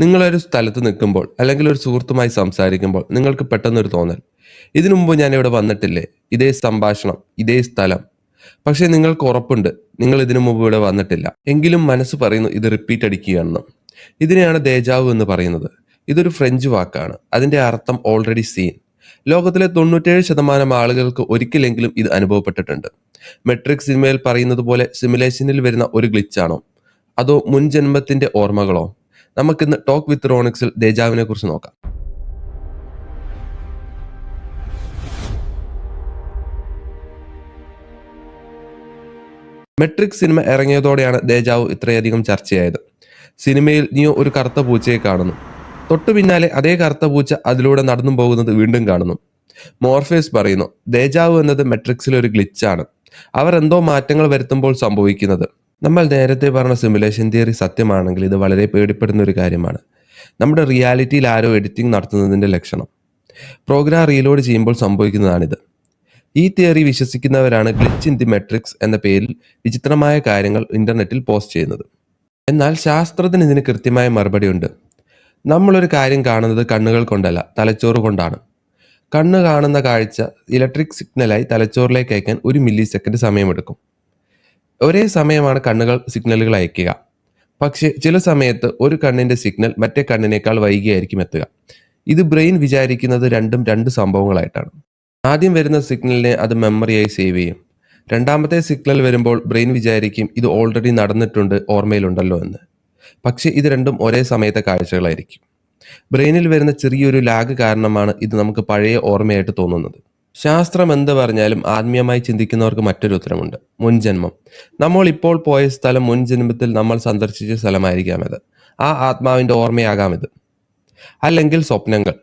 നിങ്ങളൊരു സ്ഥലത്ത് നിൽക്കുമ്പോൾ അല്ലെങ്കിൽ ഒരു സുഹൃത്തുമായി സംസാരിക്കുമ്പോൾ നിങ്ങൾക്ക് പെട്ടെന്നൊരു തോന്നൽ, ഇതിനു മുമ്പ് ഞാൻ ഇവിടെ വന്നിട്ടില്ലേ, ഇതേ സംഭാഷണം, ഇതേ സ്ഥലം. പക്ഷേ നിങ്ങൾക്ക് ഉറപ്പുണ്ട് നിങ്ങൾ ഇതിനു മുമ്പ് ഇവിടെ വന്നിട്ടില്ല. എങ്കിലും മനസ്സ് പറയുന്നു ഇത് റിപ്പീറ്റ് അടിക്കുകയാണെന്ന്. ഇതിനെയാണ് ദേജാവു എന്ന് പറയുന്നത്. ഇതൊരു ഫ്രഞ്ച് വാക്കാണ്. അതിന്റെ അർത്ഥം ഓൾറെഡി സീൻ. ലോകത്തിലെ 97% ആളുകൾക്ക് ഒരിക്കലെങ്കിലും ഇത് അനുഭവപ്പെട്ടിട്ടുണ്ട്. മെട്രിക് സിനിമയിൽ പറയുന്നത് പോലെ സിമുലേഷനിൽ വരുന്ന ഒരു ഗ്ലിച്ചാണോ, അതോ മുൻ ജന്മത്തിന്റെ ഓർമ്മകളോ? നമുക്കിന്ന് ടോക്ക് വിത്ത് റോണിക്സിൽ ദേജാവിനെ കുറിച്ച് നോക്കാം. മെട്രിക് സിനിമ ഇറങ്ങിയതോടെയാണ് ദേജാവു ഇത്രയധികം ചർച്ചയായത്. സിനിമയിൽ നിയോ ഒരു കറുത്ത പൂച്ചയെ കാണുന്നു. തൊട്ടു പിന്നാലെ അതേ കറുത്ത പൂച്ച അതിലൂടെ നടന്നു പോകുന്നത് വീണ്ടും കാണുന്നു. മോർഫേസ് പറയുന്നു ദേജാവു എന്നത് മെട്രിക്സിലെ ഒരു ഗ്ലിച്ചാണ്. അവർ എന്തോ മാറ്റങ്ങൾ വരുത്തുമ്പോൾ സംഭവിക്കുന്നത്. നമ്മൾ നേരത്തെ പറഞ്ഞ സിമുലേഷൻ തിയറി സത്യമാണെങ്കിൽ ഇത് വളരെ പേടിപ്പെടുന്ന ഒരു കാര്യമാണ്. നമ്മുടെ റിയാലിറ്റിയിൽ ആരോ എഡിറ്റിംഗ് നടത്തുന്നതിൻ്റെ ലക്ഷണം. പ്രോഗ്രാം റീലോഡ് ചെയ്യുമ്പോൾ സംഭവിക്കുന്നതാണിത്. ഈ തിയറി വിശ്വസിക്കുന്നവരാണ് ഗ്ലിച്ച് ഇൻ ദി മെട്രിക്സ് എന്ന പേരിൽ വിചിത്രമായ കാര്യങ്ങൾ ഇന്റർനെറ്റിൽ പോസ്റ്റ് ചെയ്യുന്നത്. എന്നാൽ ശാസ്ത്രത്തിന് ഇതിന് കൃത്യമായ മറുപടിയുണ്ട്. നമ്മളൊരു കാര്യം കാണുന്നത് കണ്ണുകൾ കൊണ്ടല്ല, തലച്ചോറ് കൊണ്ടാണ്. കണ്ണ് കാണുന്ന കാഴ്ച ഇലക്ട്രിക് സിഗ്നലായി തലച്ചോറിലേക്ക് അയക്കാൻ 1 മില്ലി സെക്കൻഡ് സമയമെടുക്കും. ഒരേ സമയമാണ് കണ്ണുകൾ സിഗ്നലുകൾ അയക്കുക. പക്ഷേ ചില സമയത്ത് ഒരു കണ്ണിന്റെ സിഗ്നൽ മറ്റേ കണ്ണിനേക്കാൾ വൈകിയായിരിക്കും എത്തുക. ഇത് ബ്രെയിൻ വിചാരിക്കുന്നത് രണ്ടും രണ്ട് സംഭവങ്ങളായിട്ടാണ്. ആദ്യം വരുന്ന സിഗ്നലിനെ അത് മെമ്മറിയായി സേവ് ചെയ്യും. രണ്ടാമത്തെ സിഗ്നൽ വരുമ്പോൾ ബ്രെയിൻ വിചാരിക്കും ഇത് ഓൾറെഡി നടന്നിട്ടുണ്ട്, ഓർമ്മയിലുണ്ടല്ലോ എന്ന്. പക്ഷേ ഇത് രണ്ടും ഒരേ സമയത്തെ കാഴ്ചകളായിരിക്കും. ബ്രെയിനിൽ വരുന്ന ചെറിയൊരു ലാഗ് കാരണമാണ് ഇത് നമുക്ക് പഴയ ഓർമ്മയായിട്ട് തോന്നുന്നത്. ശാസ്ത്രം എന്ത് പറഞ്ഞാലും ആത്മീയമായി ചിന്തിക്കുന്നവർക്ക് മറ്റൊരു ഉത്തരമുണ്ട്: മുൻജന്മം. നമ്മൾ ഇപ്പോൾ പോയ സ്ഥലം മുൻ ജന്മത്തിൽ നമ്മൾ സന്ദർശിച്ച സ്ഥലമായിരിക്കാം ഇത്. ആ ആത്മാവിൻ്റെ ഓർമ്മയാകാം ഇത്. അല്ലെങ്കിൽ സ്വപ്നങ്ങൾ.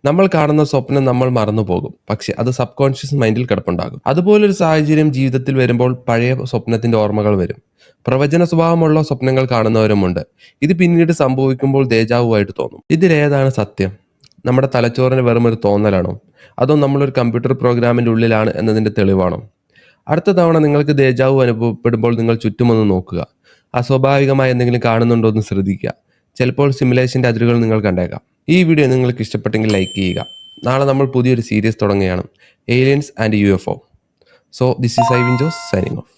നമ്മൾ കാണുന്ന സ്വപ്നം നമ്മൾ മറന്നുപോകും, പക്ഷെ അത് സബ് കോൺഷ്യസ് മൈൻഡിൽ കിടപ്പുണ്ടാകും. അതുപോലൊരു സാഹചര്യം ജീവിതത്തിൽ വരുമ്പോൾ പഴയ സ്വപ്നത്തിന്റെ ഓർമ്മകൾ വരും. പ്രവചന സ്വഭാവമുള്ള സ്വപ്നങ്ങൾ കാണുന്നവരുമുണ്ട്. ഇത് പിന്നീട് സംഭവിക്കുമ്പോൾ ദേജാവുമായിട്ട് തോന്നും. ഇതിലേതാണ് സത്യം? നമ്മുടെ തലച്ചോറിന് വെറും ഒരു തോന്നലാണോ, അതോ നമ്മളൊരു കമ്പ്യൂട്ടർ പ്രോഗ്രാമിൻ്റെ ഉള്ളിലാണ് എന്നതിൻ്റെ തെളിവാണോ? അടുത്ത തവണ നിങ്ങൾക്ക് ദേജാവു അനുഭവപ്പെടുമ്പോൾ നിങ്ങൾ ചുറ്റുമൊന്ന് നോക്കുക. അസ്വാഭാവികമായി എന്തെങ്കിലും കാണുന്നുണ്ടോ എന്ന് ശ്രദ്ധിക്കുക. ചിലപ്പോൾ സിമുലേഷൻ്റെ അതിരുകൾ നിങ്ങൾ കണ്ടേക്കാം. ഈ വീഡിയോ നിങ്ങൾക്ക് ഇഷ്ടപ്പെട്ടെങ്കിൽ ലൈക്ക് ചെയ്യുക. നാളെ നമ്മൾ പുതിയൊരു സീരീസ് തുടങ്ങുകയാണ്: aliens and UFO. So this is Ivin Jose signing of.